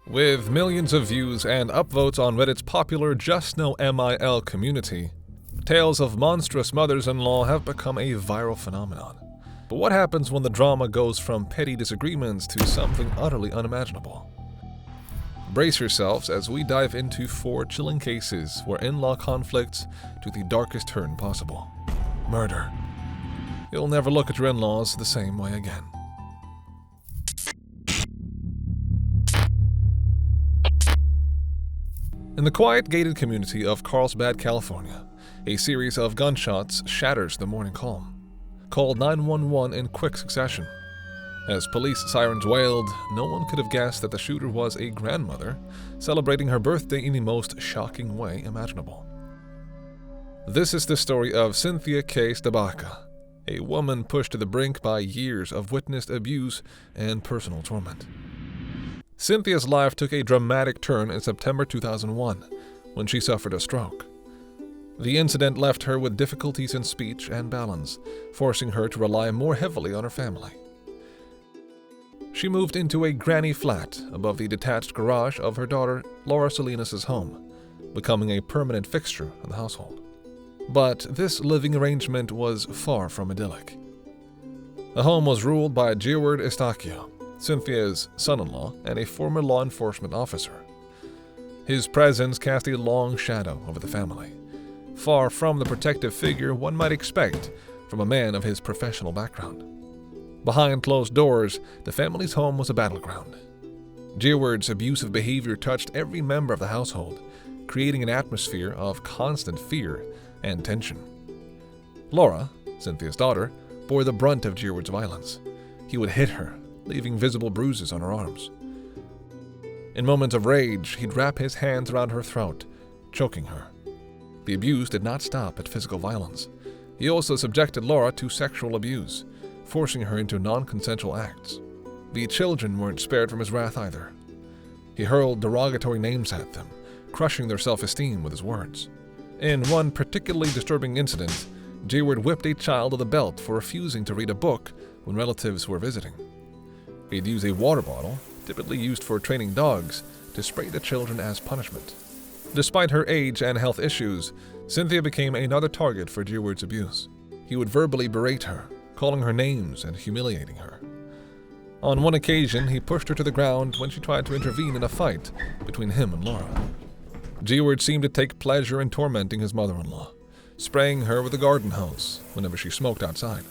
With millions of views and upvotes on Reddit's popular Just No MIL community, tales of monstrous mothers-in-law have become a viral phenomenon. But what happens when the drama goes from petty disagreements to something utterly unimaginable? Brace yourselves as we dive into 4 chilling cases where in-law conflicts to the darkest turn possible. Murder. You'll never look at your in-laws the same way again. In the quiet, gated community of Carlsbad, California, a series of gunshots shatters the morning calm. Call 911 in quick succession. As police sirens wailed, no one could have guessed that the shooter was a grandmother celebrating her birthday in the most shocking way imaginable. This is the story of Cynthia Cdebaca, a woman pushed to the brink by years of witnessed abuse and personal torment. Cynthia's life took a dramatic turn in September 2001 when she suffered a stroke. The incident left her with difficulties in speech and balance, forcing her to rely more heavily on her family. She moved into a granny flat above the detached garage of her daughter Laura Salinas' home, becoming a permanent fixture in the household. But this living arrangement was far from idyllic. The home was ruled by Andrew Steele, Cynthia's son-in-law and a former law enforcement officer. His presence cast a long shadow over the family, far from the protective figure one might expect from a man of his professional background. Behind closed doors, the family's home was a battleground. Andrew's abusive behavior touched every member of the household, creating an atmosphere of constant fear and tension. Laura, Cynthia's daughter, bore the brunt of Andrew's violence. He would hit her, leaving visible bruises on her arms. In moments of rage, he'd wrap his hands around her throat, choking her. The abuse did not stop at physical violence. He also subjected Laura to sexual abuse, forcing her into non-consensual acts. The children weren't spared from his wrath either. He hurled derogatory names at them, crushing their self-esteem with his words. In one particularly disturbing incident, Andrew whipped a child with a belt for refusing to read a book when relatives were visiting. He'd use a water bottle, typically used for training dogs, to spray the children as punishment. Despite her age and health issues, Cynthia became another target for Andrew's abuse. He would verbally berate her, calling her names and humiliating her. On one occasion, he pushed her to the ground when she tried to intervene in a fight between him and Laura. Andrew seemed to take pleasure in tormenting his mother-in-law, spraying her with a garden hose whenever she smoked outside.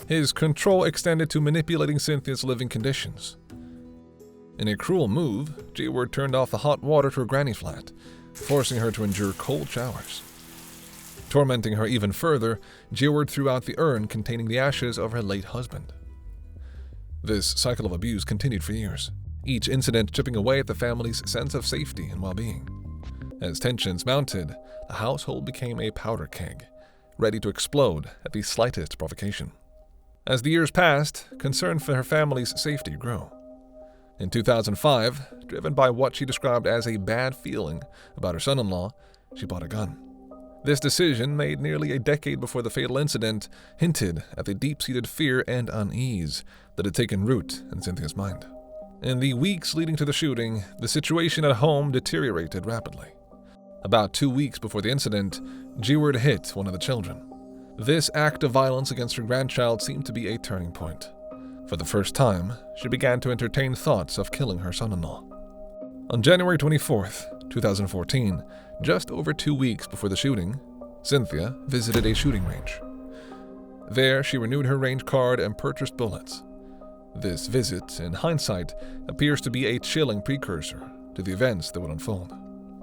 His control extended to manipulating Cynthia's living conditions. In a cruel move, Andrew turned off the hot water to her granny flat, forcing her to endure cold showers. Tormenting her even further, Andrew threw out the urn containing the ashes of her late husband. This cycle of abuse continued for years, each incident chipping away at the family's sense of safety and well-being. As tensions mounted, the household became a powder keg, ready to explode at the slightest provocation. As the years passed, concern for her family's safety grew. In 2005, driven by what she described as a bad feeling about her son-in-law, she bought a gun. This decision, made nearly a decade before the fatal incident, hinted at the deep-seated fear and unease that had taken root in Cynthia's mind. In the weeks leading to the shooting, the situation at home deteriorated rapidly. About 2 weeks before the incident, Andrew hit one of the children. This act of violence against her grandchild seemed to be a turning point. For the first time, she began to entertain thoughts of killing her son-in-law. On January 24, 2014, just over 2 weeks before the shooting, Cynthia visited a shooting range. There, she renewed her range card and purchased bullets. This visit, in hindsight, appears to be a chilling precursor to the events that would unfold.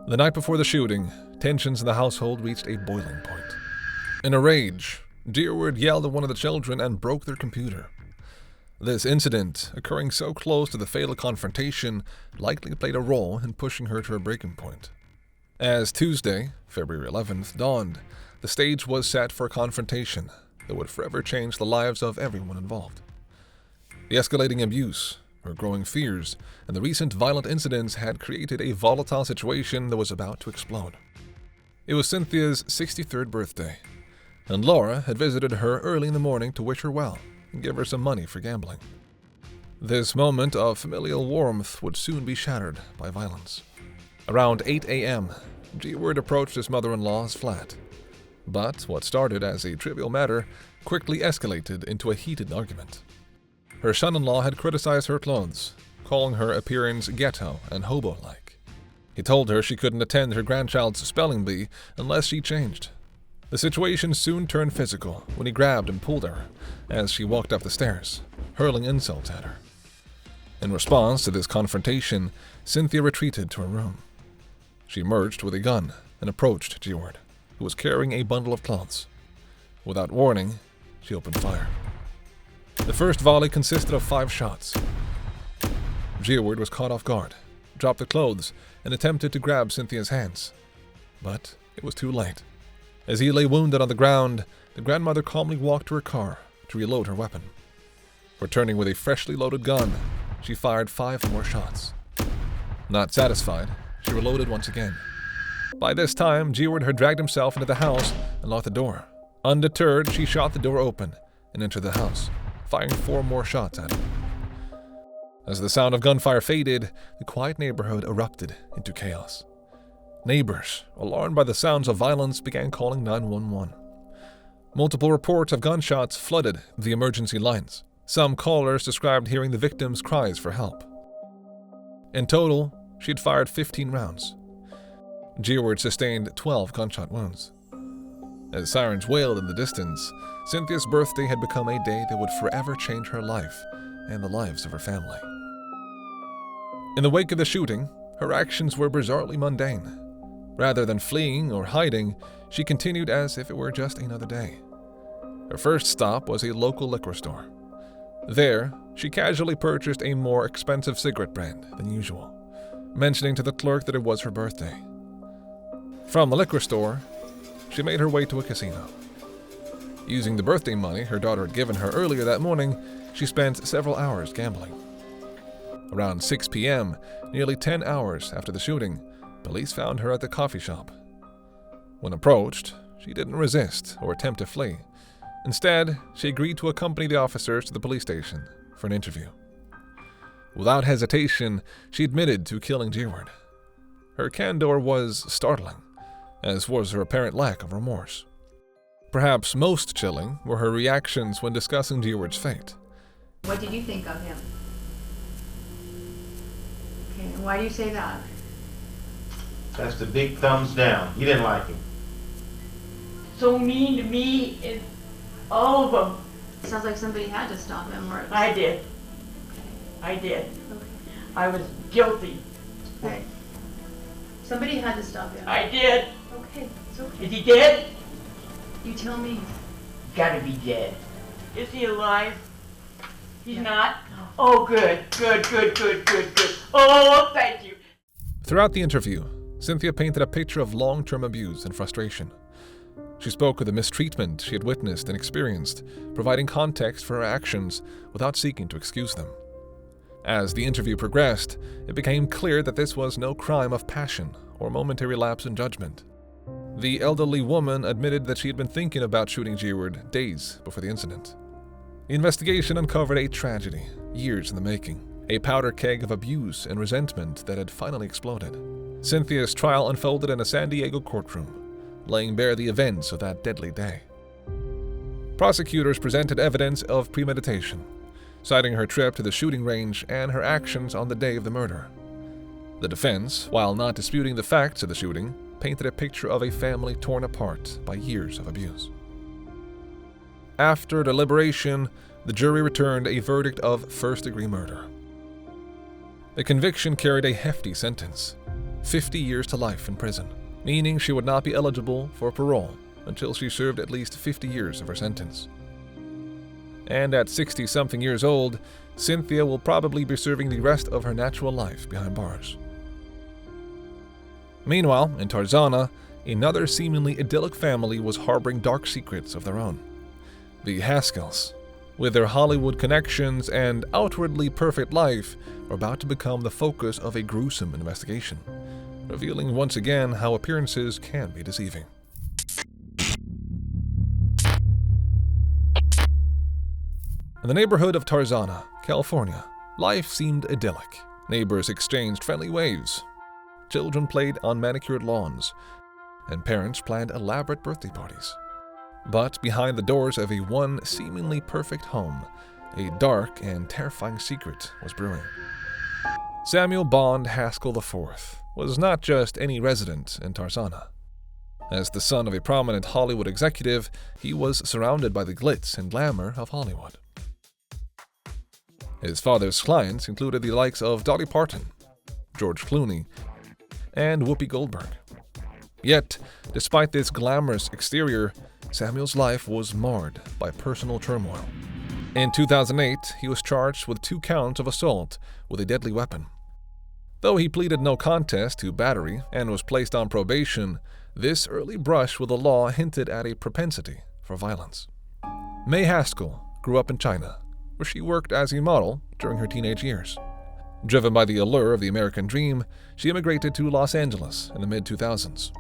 The night before the shooting, tensions in the household reached a boiling point. In a rage, Andrew yelled at one of the children and broke their computer. This incident, occurring so close to the fatal confrontation, likely played a role in pushing her to her breaking point. As Tuesday, February 11th, dawned, the stage was set for a confrontation that would forever change the lives of everyone involved. The escalating abuse, her growing fears, and the recent violent incidents had created a volatile situation that was about to explode. It was Cynthia's 63rd birthday, and Laura had visited her early in the morning to wish her well and give her some money for gambling. This moment of familial warmth would soon be shattered by violence. Around 8 a.m., G-Word approached his mother-in-law's flat. But what started as a trivial matter quickly escalated into a heated argument. Her son-in-law had criticized her clothes, calling her appearance ghetto and hobo-like. He told her she couldn't attend her grandchild's spelling bee unless she changed. The situation soon turned physical when he grabbed and pulled her as she walked up the stairs, hurling insults at her. In response to this confrontation, Cynthia retreated to her room. She emerged with a gun and approached G-Word, who was carrying a bundle of clothes. Without warning, she opened fire. The first volley consisted of 5 shots. G-Word was caught off guard, dropped the clothes, and attempted to grab Cynthia's hands. But it was too late. As he lay wounded on the ground, the grandmother calmly walked to her car to reload her weapon. Returning with a freshly loaded gun, she fired 5 more shots. Not satisfied, she reloaded once again. By this time, G-Word had dragged himself into the house and locked the door. Undeterred, she shot the door open and entered the house, firing 4 more shots at him. As the sound of gunfire faded, the quiet neighborhood erupted into chaos. Neighbors, alarmed by the sounds of violence, began calling 911. Multiple reports of gunshots flooded the emergency lines. Some callers described hearing the victim's cries for help. In total, she had fired 15 rounds. G-Word sustained 12 gunshot wounds. As sirens wailed in the distance, Cynthia's birthday had become a day that would forever change her life and the lives of her family. In the wake of the shooting, her actions were bizarrely mundane. Rather than fleeing or hiding, she continued as if it were just another day. Her first stop was a local liquor store. There, she casually purchased a more expensive cigarette brand than usual, mentioning to the clerk that it was her birthday. From the liquor store, she made her way to a casino. Using the birthday money her daughter had given her earlier that morning, she spent several hours gambling. Around 6 p.m., nearly 10 hours after the shooting, police found her at the coffee shop. When approached, she didn't resist or attempt to flee. Instead, she agreed to accompany the officers to the police station for an interview. Without hesitation, she admitted to killing G-Word. Her candor was startling, as was her apparent lack of remorse. Perhaps most chilling were her reactions when discussing G-Word's fate. What did you think of him? Okay, and why do you say that? That's the big thumbs down. You didn't like him. So mean to me, and all of them. Sounds like somebody had to stop him, or... I did. I did. I was guilty. Okay. Somebody had to stop him. I did. Okay, it's okay. Is he dead? You tell me. Gotta be dead. Is he alive? He's not? Oh, good. Oh, thank you. Throughout the interview, Cynthia painted a picture of long-term abuse and frustration. She spoke of the mistreatment she had witnessed and experienced, providing context for her actions without seeking to excuse them. As the interview progressed, it became clear that this was no crime of passion or momentary lapse in judgment. The elderly woman admitted that she had been thinking about shooting G-Word days before the incident. The investigation uncovered a tragedy, years in the making, a powder keg of abuse and resentment that had finally exploded. Cynthia's trial unfolded in a San Diego courtroom, laying bare the events of that deadly day. Prosecutors presented evidence of premeditation, citing her trip to the shooting range and her actions on the day of the murder. The defense, while not disputing the facts of the shooting, painted a picture of a family torn apart by years of abuse. After deliberation, the jury returned a verdict of first-degree murder. The conviction carried a hefty sentence, 50 years to life in prison, meaning she would not be eligible for parole until she served at least 50 years of her sentence. And at 60-something years old, Cynthia will probably be serving the rest of her natural life behind bars. Meanwhile, in Tarzana, another seemingly idyllic family was harboring dark secrets of their own. The Haskells, with their Hollywood connections and outwardly perfect life, were about to become the focus of a gruesome investigation, revealing once again how appearances can be deceiving. In the neighborhood of Tarzana, California, Life seemed idyllic. Neighbors exchanged friendly waves. Children played on manicured lawns, and parents planned elaborate birthday parties. But behind the doors of a one seemingly perfect home, a dark and terrifying secret was brewing. Samuel Bond Haskell IV was not just any resident in Tarzana. As the son of a prominent Hollywood executive, he was surrounded by the glitz and glamour of Hollywood. His father's clients included the likes of Dolly Parton, George Clooney, and Whoopi Goldberg. Yet, despite this glamorous exterior, Samuel's life was marred by personal turmoil. In 2008, he was charged with 2 counts of assault with a deadly weapon. Though he pleaded no contest to battery and was placed on probation, this early brush with the law hinted at a propensity for violence. May Haskell grew up in China, where she worked as a model during her teenage years. Driven by the allure of the American dream, she immigrated to Los Angeles in the mid-2000s.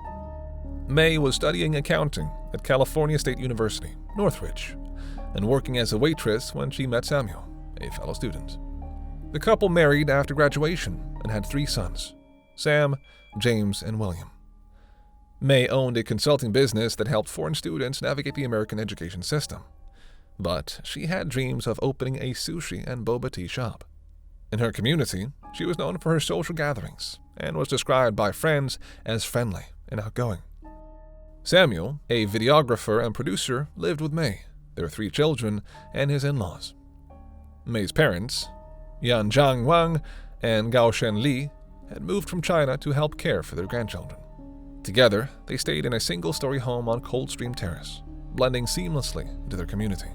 May was studying accounting at California State University, Northridge, and working as a waitress when she met Samuel, a fellow student. The couple married after graduation and had 3 sons, Sam, James, and William. May owned a consulting business that helped foreign students navigate the American education system, but she had dreams of opening a sushi and boba tea shop. In her community, she was known for her social gatherings and was described by friends as friendly and outgoing. Samuel, a videographer and producer, lived with May, their 3 children, and his in-laws. May's parents, Yan Zhang Wang and Gao Shen Li, had moved from China to help care for their grandchildren. Together, they stayed in a single-story home on Coldstream Terrace, blending seamlessly into their community.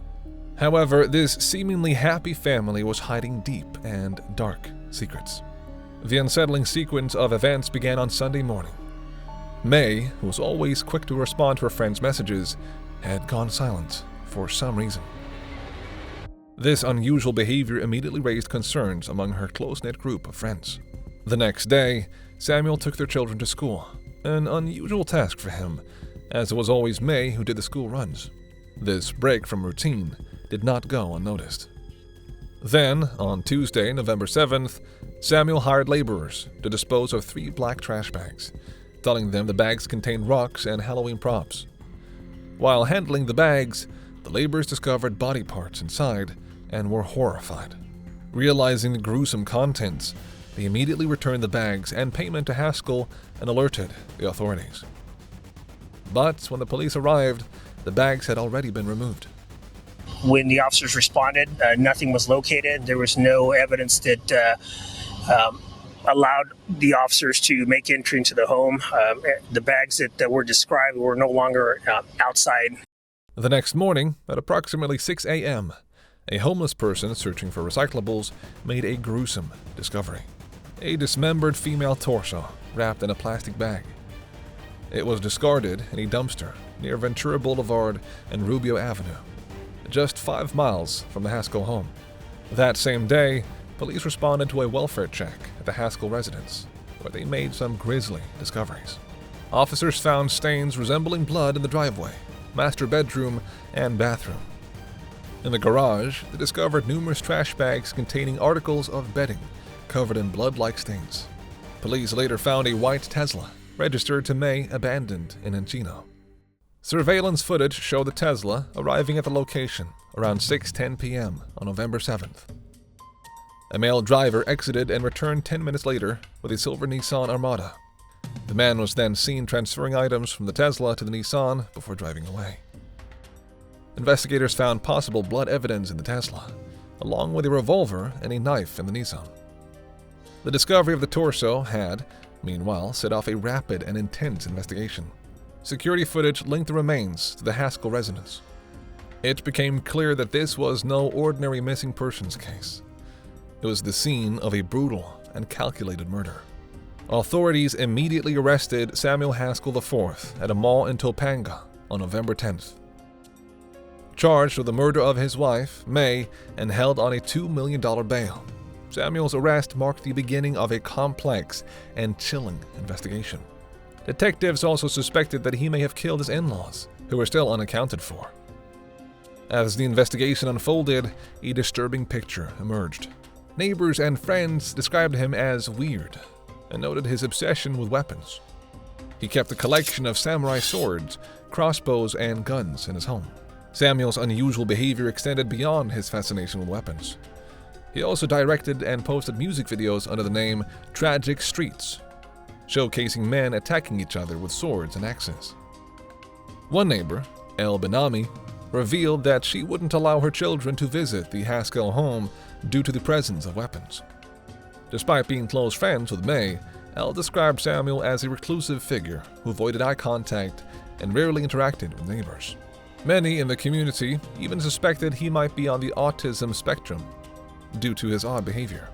However, this seemingly happy family was hiding deep and dark secrets. The unsettling sequence of events began on Sunday morning. May, who was always quick to respond to her friends' messages, had gone silent for some reason. This unusual behavior immediately raised concerns among her close-knit group of friends. The next day, Samuel took their children to school, an unusual task for him, as it was always May who did the school runs. This break from routine did not go unnoticed. Then, on Tuesday, November 7th, Samuel hired laborers to dispose of 3 black trash bags, telling them the bags contained rocks and Halloween props. While handling the bags, the laborers discovered body parts inside and were horrified. Realizing the gruesome contents, they immediately returned the bags and payment to Haskell and alerted the authorities. But when the police arrived, the bags had already been removed. When the officers responded, nothing was located. There was no evidence that allowed the officers to make entry into the home. The bags that were described were no longer outside. The next morning, at approximately 6 a.m., a homeless person searching for recyclables made a gruesome discovery: a dismembered female torso wrapped in a plastic bag. It was discarded in a dumpster near Ventura Boulevard and Rubio Avenue, just 5 miles from the Haskell home. That same day, police responded to a welfare check at the Haskell residence, where they made some grisly discoveries. Officers found stains resembling blood in the driveway, master bedroom, and bathroom. In the garage, they discovered numerous trash bags containing articles of bedding covered in blood-like stains. Police later found a white Tesla, registered to May, abandoned in Encino. Surveillance footage showed the Tesla arriving at the location around 6:10 p.m. on November 7th. A male driver exited and returned 10 minutes later with a silver Nissan Armada. The man was then seen transferring items from the Tesla to the Nissan before driving away. Investigators found possible blood evidence in the Tesla, along with a revolver and a knife in the Nissan. The discovery of the torso had, meanwhile, set off a rapid and intense investigation. Security footage linked the remains to the Haskell residence. It became clear that this was no ordinary missing persons case. It was the scene of a brutal and calculated murder. Authorities immediately arrested Samuel Haskell IV at a mall in Topanga on November 10th. Charged with the murder of his wife, May, and held on a $2 million bail, Samuel's arrest marked the beginning of a complex and chilling investigation. Detectives also suspected that he may have killed his in-laws, who were still unaccounted for. As the investigation unfolded, a disturbing picture emerged. Neighbors and friends described him as weird and noted his obsession with weapons. He kept a collection of samurai swords, crossbows, and guns in his home. Samuel's unusual behavior extended beyond his fascination with weapons. He also directed and posted music videos under the name Tragic Streets, showcasing men attacking each other with swords and axes. One neighbor, El Benami, revealed that she wouldn't allow her children to visit the Haskell home due to the presence of weapons. Despite being close friends with May, Elle described Samuel as a reclusive figure who avoided eye contact and rarely interacted with neighbors. Many in the community even suspected he might be on the autism spectrum due to his odd behavior.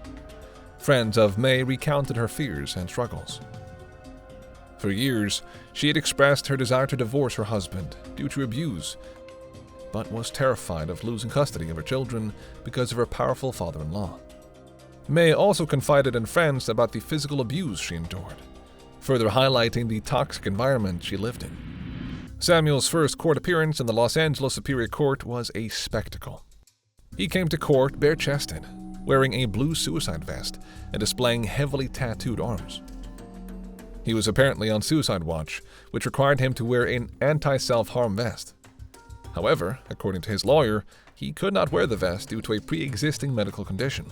Friends of May recounted her fears and struggles. For years, she had expressed her desire to divorce her husband due to abuse, but was terrified of losing custody of her children because of her powerful father-in-law. May also confided in friends about the physical abuse she endured, further highlighting the toxic environment she lived in. Samuel's first court appearance in the Los Angeles Superior Court was a spectacle. He came to court bare-chested, wearing a blue suicide vest and displaying heavily tattooed arms. He was apparently on suicide watch, which required him to wear an anti-self-harm vest. However, according to his lawyer, he could not wear the vest due to a pre-existing medical condition.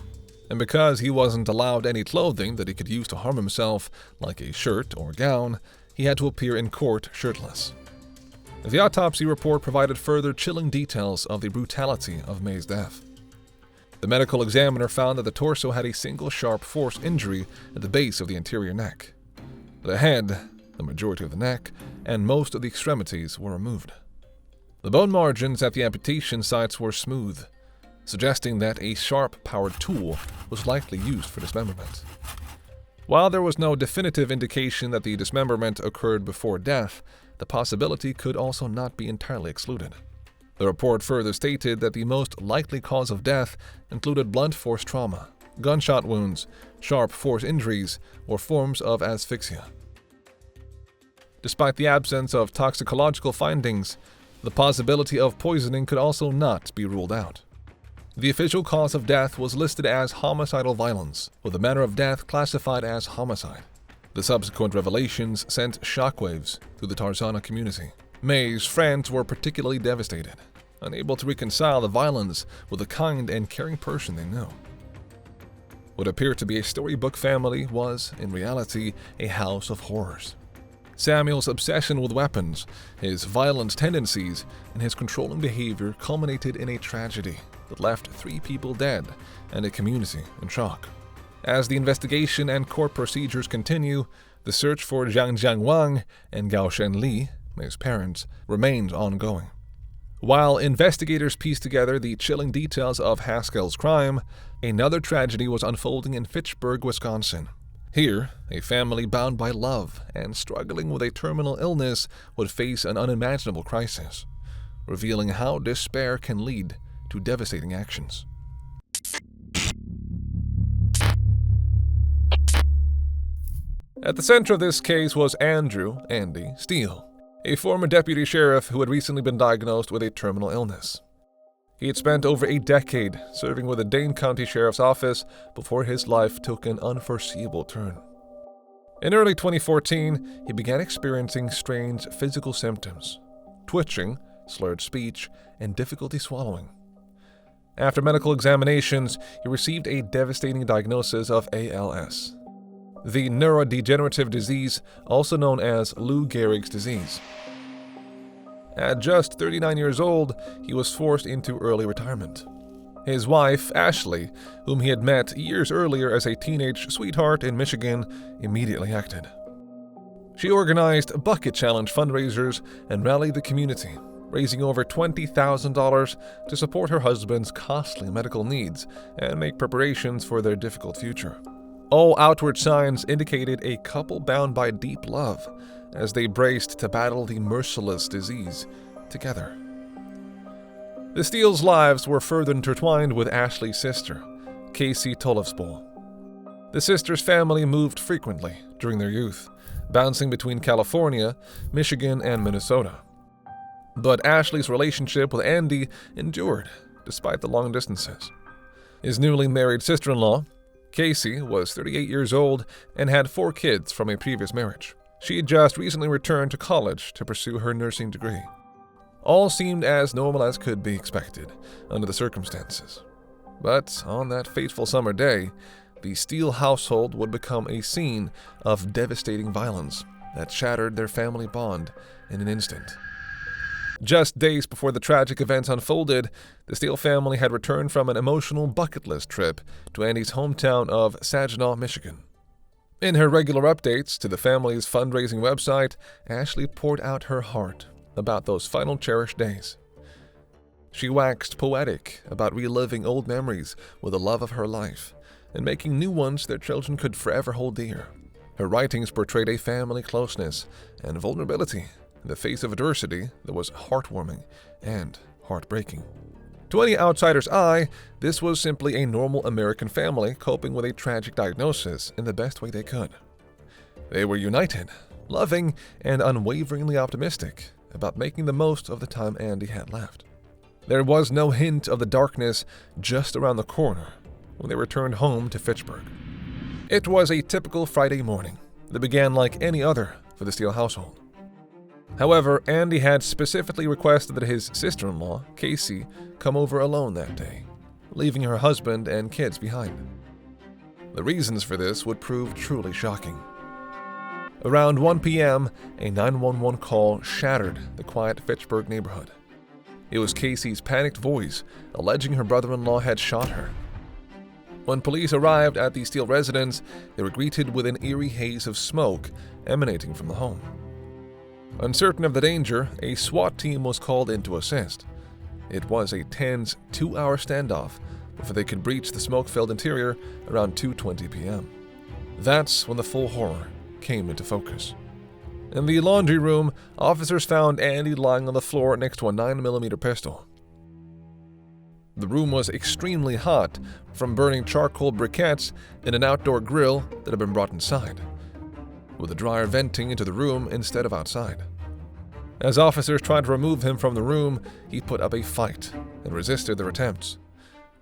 And because he wasn't allowed any clothing that he could use to harm himself, like a shirt or gown, he had to appear in court shirtless. The autopsy report provided further chilling details of the brutality of May's death. The medical examiner found that the torso had a single sharp force injury at the base of the anterior neck. The head, the majority of the neck, and most of the extremities were removed. The bone margins at the amputation sites were smooth, suggesting that a sharp-powered tool was likely used for dismemberment. While there was no definitive indication that the dismemberment occurred before death, the possibility could also not be entirely excluded. The report further stated that the most likely cause of death included blunt force trauma, gunshot wounds, sharp force injuries, or forms of asphyxia. Despite the absence of toxicological findings, the possibility of poisoning could also not be ruled out. The official cause of death was listed as homicidal violence, with the manner of death classified as homicide. The subsequent revelations sent shockwaves through the Tarzana community. May's friends were particularly devastated, unable to reconcile the violence with the kind and caring person they knew. What appeared to be a storybook family was, in reality, a house of horrors. Samuel's obsession with weapons, his violent tendencies, and his controlling behavior culminated in a tragedy that left 3 people dead and a community in shock. As the investigation and court procedures continue, the search for Jiang Wang and Gao Shen Li, May's parents, remains ongoing. While investigators piece together the chilling details of Haskell's crime, another tragedy was unfolding in Fitchburg, Wisconsin. Here, a family bound by love and struggling with a terminal illness would face an unimaginable crisis, revealing how despair can lead to devastating actions. At the center of this case was Andrew "Andy" Steele, a former deputy sheriff who had recently been diagnosed with a terminal illness. He had spent over a decade serving with the Dane County Sheriff's Office before his life took an unforeseeable turn. In early 2014, he began experiencing strange physical symptoms: twitching, slurred speech, and difficulty swallowing. After medical examinations, he received a devastating diagnosis of ALS, the neurodegenerative disease also known as Lou Gehrig's disease. At just 39 years old, he was forced into early retirement. His wife, Ashley, whom he had met years earlier as a teenage sweetheart in Michigan, immediately acted. She organized bucket challenge fundraisers and rallied the community, raising over $20,000 to support her husband's costly medical needs and make preparations for their difficult future. All outward signs indicated a couple bound by deep love as they braced to battle the merciless disease together. The Steele's lives were further intertwined with Ashley's sister, Casey Tollefspool. The sisters' family moved frequently during their youth, bouncing between California, Michigan, and Minnesota. But Ashley's relationship with Andy endured despite the long distances. His newly married sister-in-law, Casey, was 38 years old and had 4 kids from a previous marriage. She had just recently returned to college to pursue her nursing degree. All seemed as normal as could be expected under the circumstances. But on that fateful summer day, the Steele household would become a scene of devastating violence that shattered their family bond in an instant. Just days before the tragic events unfolded, the Steele family had returned from an emotional bucket list trip to Andy's hometown of Saginaw, Michigan. In her regular updates to the family's fundraising website, Ashley poured out her heart about those final cherished days. She waxed poetic about reliving old memories with the love of her life and making new ones their children could forever hold dear. Her writings portrayed a family closeness and vulnerability in the face of adversity that was heartwarming and heartbreaking. To any outsider's eye, this was simply a normal American family coping with a tragic diagnosis in the best way they could. They were united, loving, and unwaveringly optimistic about making the most of the time Andy had left. There was no hint of the darkness just around the corner when they returned home to Fitchburg. It was a typical Friday morning that began like any other for the Steele household. However, Andy had specifically requested that his sister-in-law, Casey, come over alone that day, leaving her husband and kids behind. The reasons for this would prove truly shocking. Around 1 p.m., a 911 call shattered the quiet Fitchburg neighborhood. It was Casey's panicked voice alleging her brother-in-law had shot her. When police arrived at the Steele residence, they were greeted with an eerie haze of smoke emanating from the home. Uncertain of the danger, a SWAT team was called in to assist. It was a tense 2-hour standoff before they could breach the smoke-filled interior around 2:20 p.m. That's when the full horror came into focus. In the laundry room, officers found Andy lying on the floor next to a 9mm pistol. The room was extremely hot from burning charcoal briquettes in an outdoor grill that had been brought inside, with a dryer venting into the room instead of outside. As officers tried to remove him from the room, he put up a fight and resisted their attempts,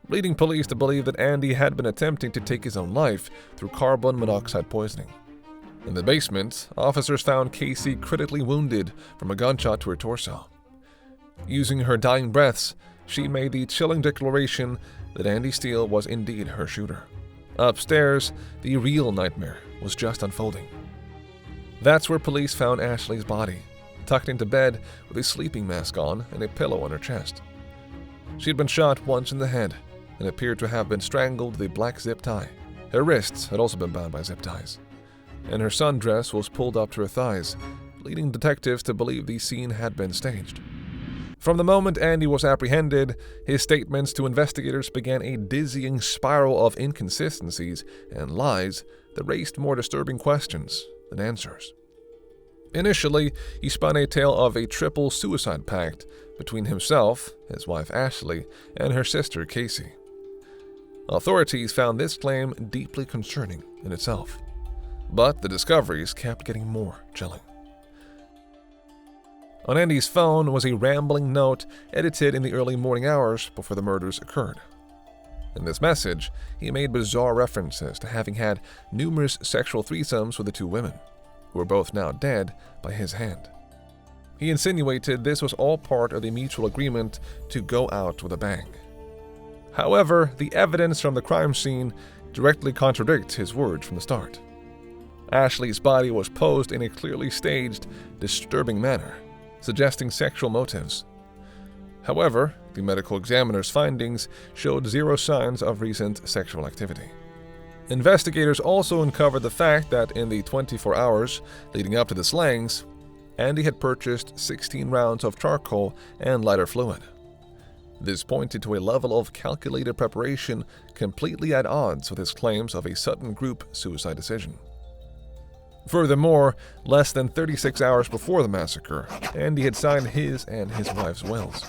leading police to believe that Andy had been attempting to take his own life through carbon monoxide poisoning. In the basement, officers found Casey critically wounded from a gunshot to her torso. Using her dying breaths, she made the chilling declaration that Andy Steele was indeed her shooter. Upstairs, the real nightmare was just unfolding. That's where police found Ashley's body, tucked into bed with a sleeping mask on and a pillow on her chest. She had been shot once in the head and appeared to have been strangled with a black zip tie. Her wrists had also been bound by zip ties, and her sundress was pulled up to her thighs, leading detectives to believe the scene had been staged. From the moment Andy was apprehended, his statements to investigators began a dizzying spiral of inconsistencies and lies that raised more disturbing questions than answers. Initially, he spun a tale of a triple suicide pact between himself, his wife Ashley, and her sister Casey. Authorities found this claim deeply concerning in itself, but the discoveries kept getting more chilling. On Andy's phone was a rambling note edited in the early morning hours before the murders occurred. In this message, he made bizarre references to having had numerous sexual threesomes with the 2 women, who were both now dead by his hand. He insinuated this was all part of the mutual agreement to go out with a bang. However, the evidence from the crime scene directly contradicts his words from the start. Ashley's body was posed in a clearly staged, disturbing manner, suggesting sexual motives. However, the medical examiner's findings showed 0 signs of recent sexual activity. Investigators also uncovered the fact that in the 24 hours leading up to the slayings, Andy had purchased 16 rounds of charcoal and lighter fluid. This pointed to a level of calculated preparation completely at odds with his claims of a sudden group suicide decision. Furthermore, less than 36 hours before the massacre, Andy had signed his and his wife's wills.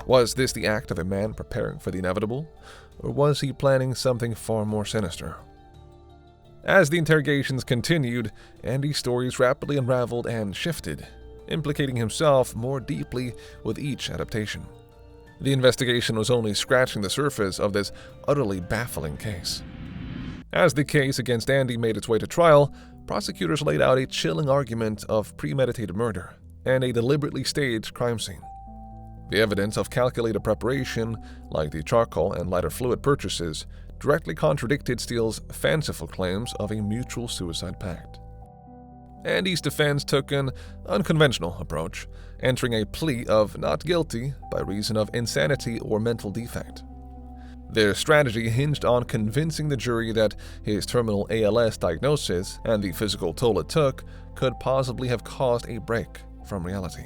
Was this the act of a man preparing for the inevitable, or was he planning something far more sinister? As the interrogations continued, Andy's stories rapidly unraveled and shifted, implicating himself more deeply with each adaptation. The investigation was only scratching the surface of this utterly baffling case. As the case against Andy made its way to trial, prosecutors laid out a chilling argument of premeditated murder and a deliberately staged crime scene. The evidence of calculated preparation, like the charcoal and lighter fluid purchases, directly contradicted Steele's fanciful claims of a mutual suicide pact. Andy's defense took an unconventional approach, entering a plea of not guilty by reason of insanity or mental defect. Their strategy hinged on convincing the jury that his terminal ALS diagnosis and the physical toll it took could possibly have caused a break from reality.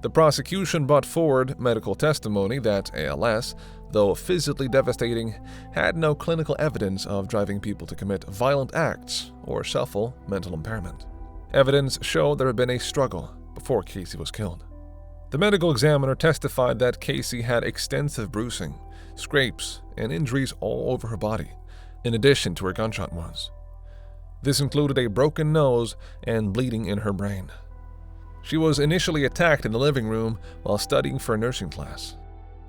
The prosecution brought forward medical testimony that ALS, though physically devastating, had no clinical evidence of driving people to commit violent acts or suffer mental impairment. Evidence showed there had been a struggle before Casey was killed. The medical examiner testified that Casey had extensive bruising, scrapes, and injuries all over her body, in addition to her gunshot wounds. This included a broken nose and bleeding in her brain. She was initially attacked in the living room while studying for a nursing class.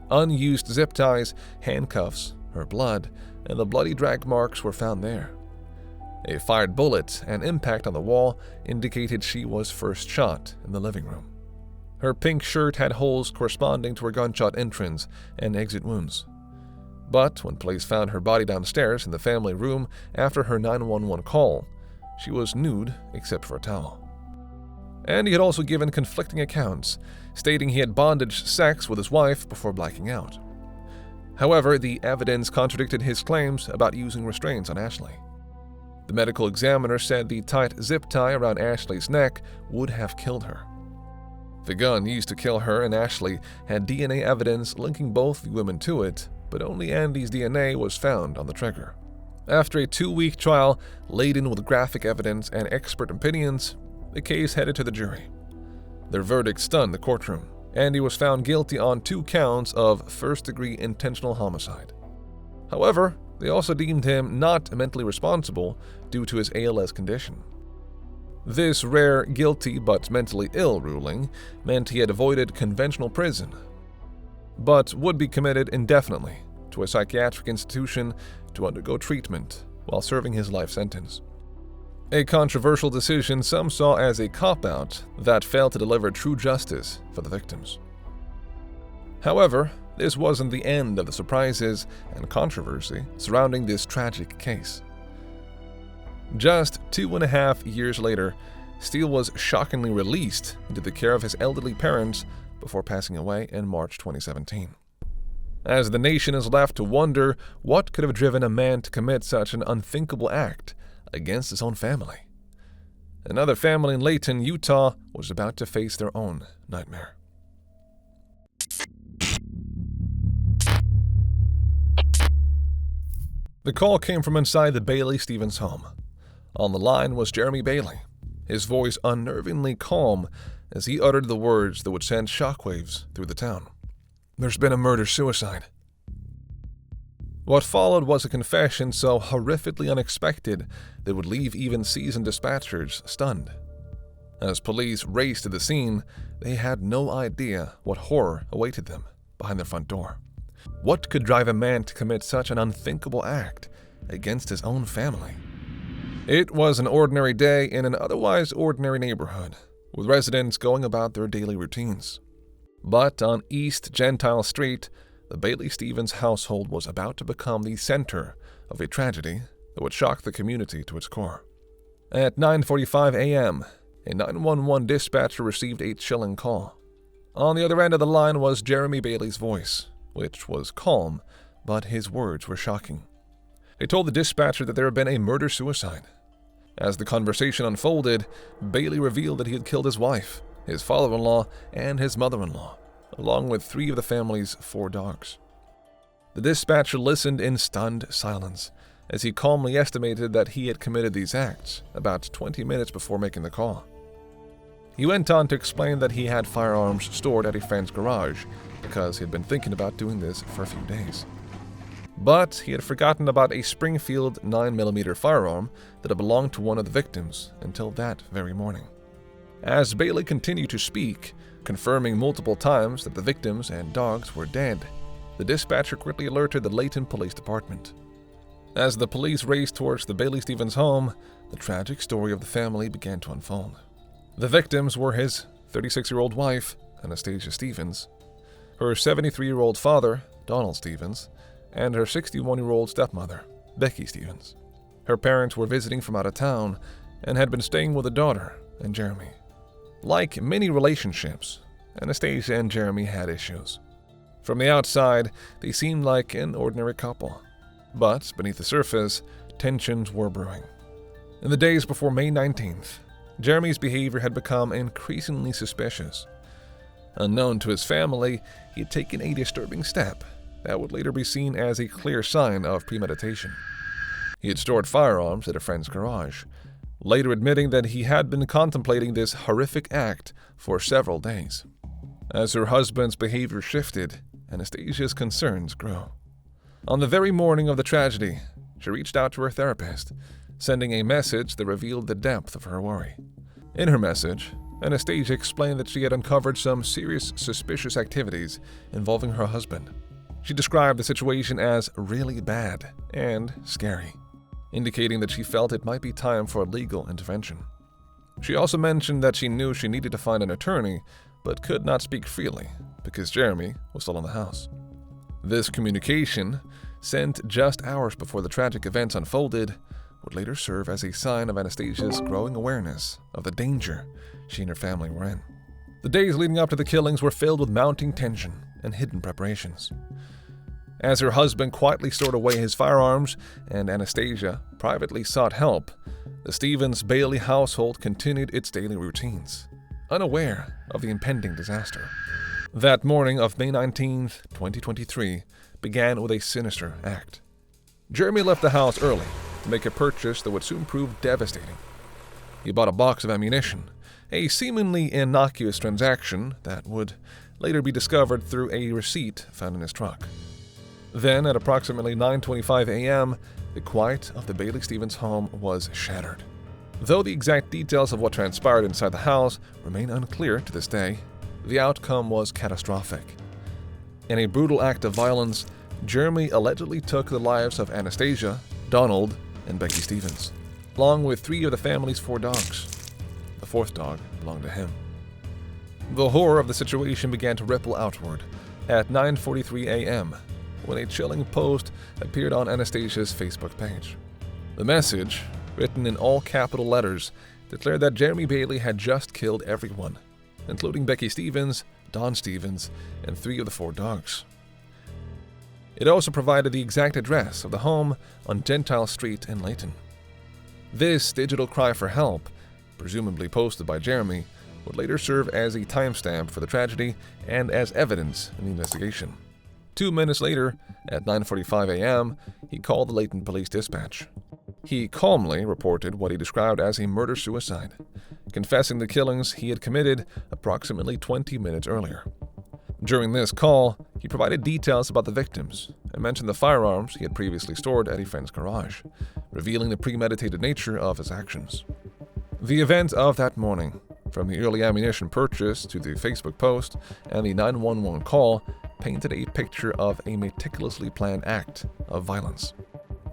Unused zip ties, handcuffs, her blood, and the bloody drag marks were found there. A fired bullet and impact on the wall indicated she was first shot in the living room. Her pink shirt had holes corresponding to her gunshot entrance and exit wounds. But when police found her body downstairs in the family room after her 911 call, she was nude except for a towel. And he had also given conflicting accounts, stating he had bondage sex with his wife before blacking out. However, the evidence contradicted his claims about using restraints on Ashley. The medical examiner said the tight zip tie around Ashley's neck would have killed her. The gun used to kill her and Ashley had DNA evidence linking both the women to it, but only Andy's DNA was found on the trigger. After a 2-week trial, laden with graphic evidence and expert opinions, the case headed to the jury. Their verdict stunned the courtroom. Andy was found guilty on 2 counts of first-degree intentional homicide. However, they also deemed him not mentally responsible due to his ALS condition. This rare guilty but mentally ill ruling meant he had avoided conventional prison, but would be committed indefinitely to a psychiatric institution to undergo treatment while serving his life sentence. A controversial decision some saw as a cop-out that failed to deliver true justice for the victims. However, this wasn't the end of the surprises and controversy surrounding this tragic case. Just 2.5 years later, Steele was shockingly released into the care of his elderly parents before passing away in March 2017. As the nation is left to wonder what could have driven a man to commit such an unthinkable act against his own family. Another family in Layton, Utah, was about to face their own nightmare. The call came from inside the Bailey Stevens home. On the line was Jeremy Bailey, his voice unnervingly calm as he uttered the words that would send shockwaves through the town. "There's been a murder-suicide." What followed was a confession so horrifically unexpected that would leave even seasoned dispatchers stunned. As police raced to the scene, they had no idea what horror awaited them behind their front door. What could drive a man to commit such an unthinkable act against his own family? It was an ordinary day in an otherwise ordinary neighborhood, with residents going about their daily routines. But on East Gentile Street, the Bailey Stevens household was about to become the center of a tragedy that would shock the community to its core. At 9:45 a.m., a 911 dispatcher received a chilling call. On the other end of the line was Jeremy Bailey's voice, which was calm, but his words were shocking. He told the dispatcher that there had been a murder-suicide. As the conversation unfolded, Bailey revealed that he had killed his wife, his father-in-law, and his mother-in-law, along with 3 of the family's 4 dogs. The dispatcher listened in stunned silence as he calmly estimated that he had committed these acts about 20 minutes before making the call. He went on to explain that he had firearms stored at a friend's garage because he had been thinking about doing this for a few days. But he had forgotten about a Springfield 9mm firearm that had belonged to one of the victims until that very morning. As Bailey continued to speak, confirming multiple times that the victims and dogs were dead, the dispatcher quickly alerted the Layton Police Department. As the police raced towards the Bailey Stevens home, the tragic story of the family began to unfold. The victims were his 36-year-old wife, Anastasia Stevens, her 73-year-old father, Donald Stevens, and her 61-year-old stepmother, Becky Stevens. Her parents were visiting from out of town and had been staying with a daughter and Jeremy. Like many relationships, Anastasia and Jeremy had issues. From the outside, they seemed like an ordinary couple, but beneath the surface, tensions were brewing. In the days before May 19th, Jeremy's behavior had become increasingly suspicious. Unknown to his family, he had taken a disturbing step that would later be seen as a clear sign of premeditation. He had stored firearms at a friend's garage, later admitting that he had been contemplating this horrific act for several days. As her husband's behavior shifted, Anastasia's concerns grew. On the very morning of the tragedy, she reached out to her therapist, sending a message that revealed the depth of her worry. In her message, Anastasia explained that she had uncovered some serious suspicious activities involving her husband. She described the situation as really bad and scary, indicating that she felt it might be time for legal intervention. She also mentioned that she knew she needed to find an attorney, but could not speak freely because Jeremy was still in the house. This communication, sent just hours before the tragic events unfolded, would later serve as a sign of Anastasia's growing awareness of the danger she and her family were in. The days leading up to the killings were filled with mounting tension and hidden preparations. As her husband quietly stored away his firearms and Anastasia privately sought help, the Stevens-Bailey household continued its daily routines, unaware of the impending disaster. That morning of May 19, 2023, began with a sinister act. Jeremy left the house early to make a purchase that would soon prove devastating. He bought a box of ammunition, a seemingly innocuous transaction that would later be discovered through a receipt found in his truck. Then, at approximately 9:25 a.m., the quiet of the Bailey Stevens home was shattered. Though the exact details of what transpired inside the house remain unclear to this day, the outcome was catastrophic. In a brutal act of violence, Jeremy allegedly took the lives of Anastasia, Donald, and Becky Stevens, along with 3 of the family's 4 dogs. The 4th dog belonged to him. The horror of the situation began to ripple outward at 9:43 a.m., when a chilling post appeared on Anastasia's Facebook page. The message, written in all capital letters, declared that Jeremy Bailey had just killed everyone, including Becky Stevens, Don Stevens, and 3 of the 4 dogs. It also provided the exact address of the home on Gentile Street in Layton. This digital cry for help, presumably posted by Jeremy, would later serve as a timestamp for the tragedy and as evidence in the investigation. 2 minutes later, at 9:45 a.m., he called the Layton Police Dispatch. He calmly reported what he described as a murder-suicide, confessing the killings he had committed approximately 20 minutes earlier. During this call, he provided details about the victims and mentioned the firearms he had previously stored at a friend's garage, revealing the premeditated nature of his actions. The events of that morning, from the early ammunition purchase to the Facebook post and the 911 call, painted a picture of a meticulously planned act of violence.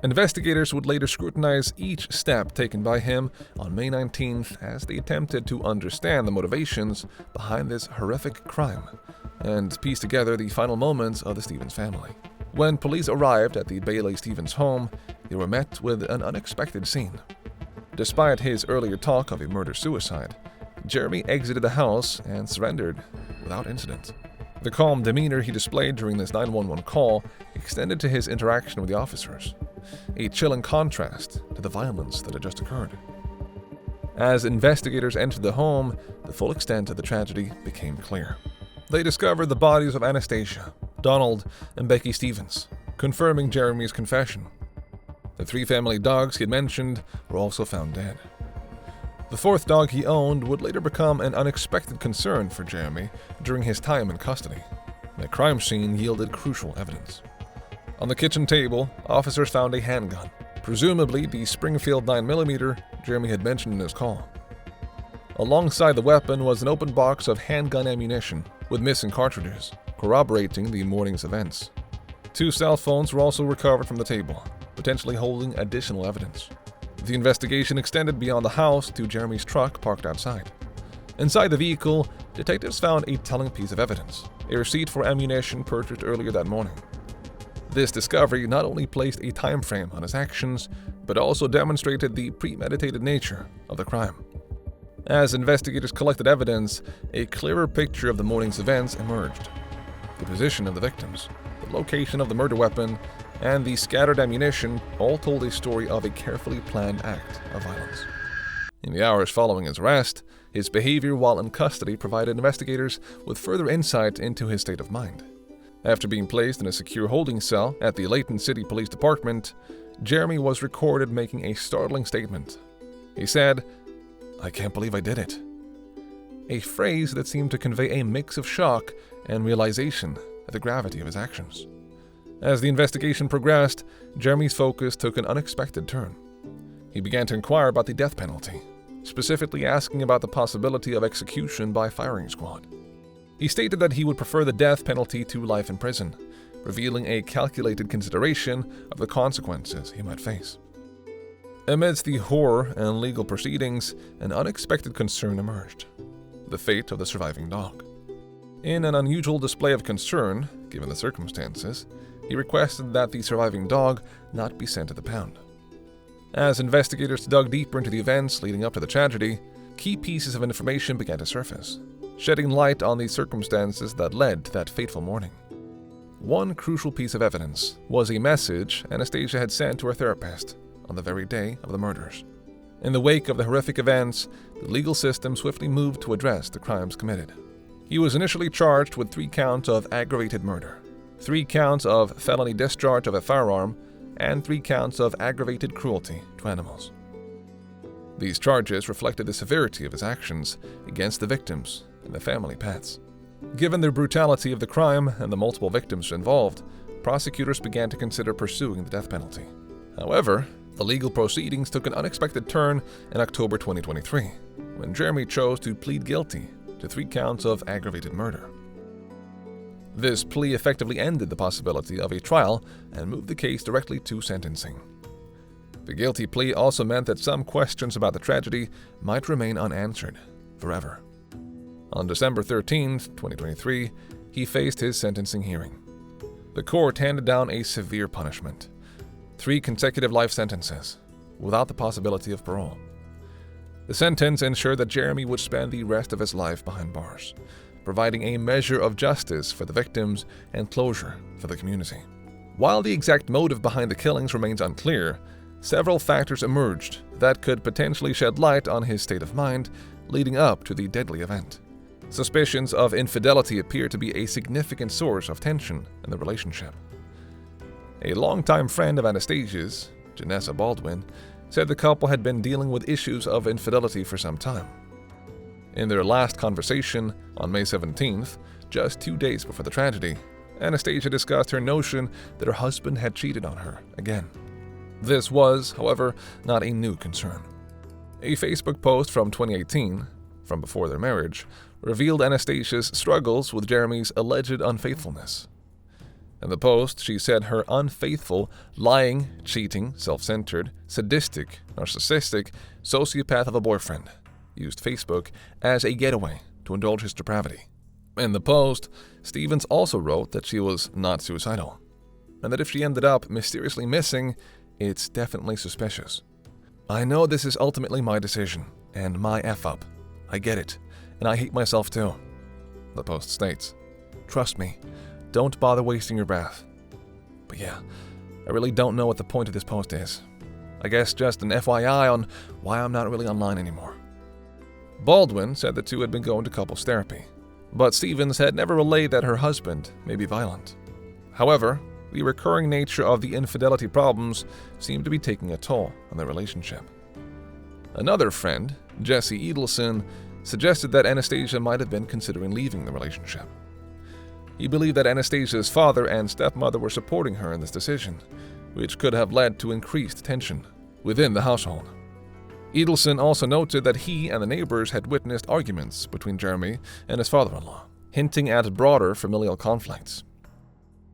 Investigators would later scrutinize each step taken by him on May 19th as they attempted to understand the motivations behind this horrific crime and piece together the final moments of the Stevens family. When police arrived at the Bailey Stevens home, they were met with an unexpected scene. Despite his earlier talk of a murder-suicide, Jeremy exited the house and surrendered without incident. The calm demeanor he displayed during this 911 call extended to his interaction with the officers, a chilling contrast to the violence that had just occurred. As investigators entered the home, the full extent of the tragedy became clear. They discovered the bodies of Anastasia, Donald, and Becky Stevens, confirming Jeremy's confession. The 3 family dogs he had mentioned were also found dead. The 4th dog he owned would later become an unexpected concern for Jeremy during his time in custody. The crime scene yielded crucial evidence. On the kitchen table, officers found a handgun, presumably the Springfield 9mm Jeremy had mentioned in his call. Alongside the weapon was an open box of handgun ammunition with missing cartridges, corroborating the morning's events. 2 cell phones were also recovered from the table, potentially holding additional evidence. The investigation extended beyond the house to Jeremy's truck parked outside. Inside the vehicle, detectives found a telling piece of evidence, a receipt for ammunition purchased earlier that morning. This discovery not only placed a time frame on his actions, but also demonstrated the premeditated nature of the crime. As investigators collected evidence, a clearer picture of the morning's events emerged. The position of the victims, the location of the murder weapon, and the scattered ammunition all told a story of a carefully planned act of violence. In the hours following his arrest, his behavior while in custody provided investigators with further insight into his state of mind. After being placed in a secure holding cell at the Layton City Police Department, Jeremy was recorded making a startling statement. He said, "I can't believe I did it." A phrase that seemed to convey a mix of shock and realization at the gravity of his actions. As the investigation progressed, Jeremy's focus took an unexpected turn. He began to inquire about the death penalty, specifically asking about the possibility of execution by firing squad. He stated that he would prefer the death penalty to life in prison, revealing a calculated consideration of the consequences he might face. Amidst the horror and legal proceedings, an unexpected concern emerged: the fate of the surviving dog. In an unusual display of concern, given the circumstances, he requested that the surviving dog not be sent to the pound. As investigators dug deeper into the events leading up to the tragedy, key pieces of information began to surface, shedding light on the circumstances that led to that fateful morning. One crucial piece of evidence was a message Anastasia had sent to her therapist on the very day of the murders. In the wake of the horrific events, the legal system swiftly moved to address the crimes committed. He was initially charged with 3 counts of aggravated murder, 3 counts of felony discharge of a firearm, and 3 counts of aggravated cruelty to animals. These charges reflected the severity of his actions against the victims and the family pets. Given the brutality of the crime and the multiple victims involved, prosecutors began to consider pursuing the death penalty. However, the legal proceedings took an unexpected turn in October 2023, when Jeremy chose to plead guilty to 3 counts of aggravated murder. This plea effectively ended the possibility of a trial and moved the case directly to sentencing. The guilty plea also meant that some questions about the tragedy might remain unanswered forever. On December 13, 2023, he faced his sentencing hearing. The court handed down a severe punishment: 3 consecutive life sentences, without the possibility of parole. The sentence ensured that Jeremy would spend the rest of his life behind bars, providing a measure of justice for the victims and closure for the community. While the exact motive behind the killings remains unclear, several factors emerged that could potentially shed light on his state of mind leading up to the deadly event. Suspicions of infidelity appear to be a significant source of tension in the relationship. A longtime friend of Anastasia's, Janessa Baldwin, said the couple had been dealing with issues of infidelity for some time. In their last conversation on May 17th, just 2 days before the tragedy, Anastasia discussed her notion that her husband had cheated on her again. This was, however, not a new concern. A Facebook post from 2018, from before their marriage, revealed Anastasia's struggles with Jeremy's alleged unfaithfulness. In the post, she said her unfaithful, lying, cheating, self-centered, sadistic, narcissistic, sociopath of a boyfriend used Facebook as a getaway to indulge his depravity. In the post, Stevens also wrote that she was not suicidal, and that if she ended up mysteriously missing, it's definitely suspicious. "I know this is ultimately my decision, and my F-up. I get it, and I hate myself too," the post states. "Trust me, don't bother wasting your breath." But yeah, I really don't know what the point of this post is. I guess just an FYI on why I'm not really online anymore. Baldwin said the two had been going to couples therapy, but Stevens had never relayed that her husband may be violent. However, the recurring nature of the infidelity problems seemed to be taking a toll on their relationship. Another friend, Jesse Edelson, suggested that Anastasia might have been considering leaving the relationship. He believed that Anastasia's father and stepmother were supporting her in this decision, which could have led to increased tension within the household. Edelson also noted that he and the neighbors had witnessed arguments between Jeremy and his father-in-law, hinting at broader familial conflicts.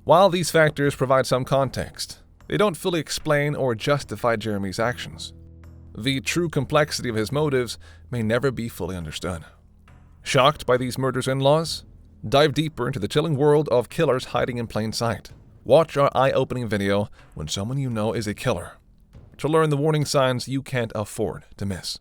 While these factors provide some context, they don't fully explain or justify Jeremy's actions. The true complexity of his motives may never be fully understood. Shocked by these murders in-laws? Dive deeper into the chilling world of killers hiding in plain sight. Watch our eye-opening video, When Someone You Know is a Killer, to learn the warning signs you can't afford to miss.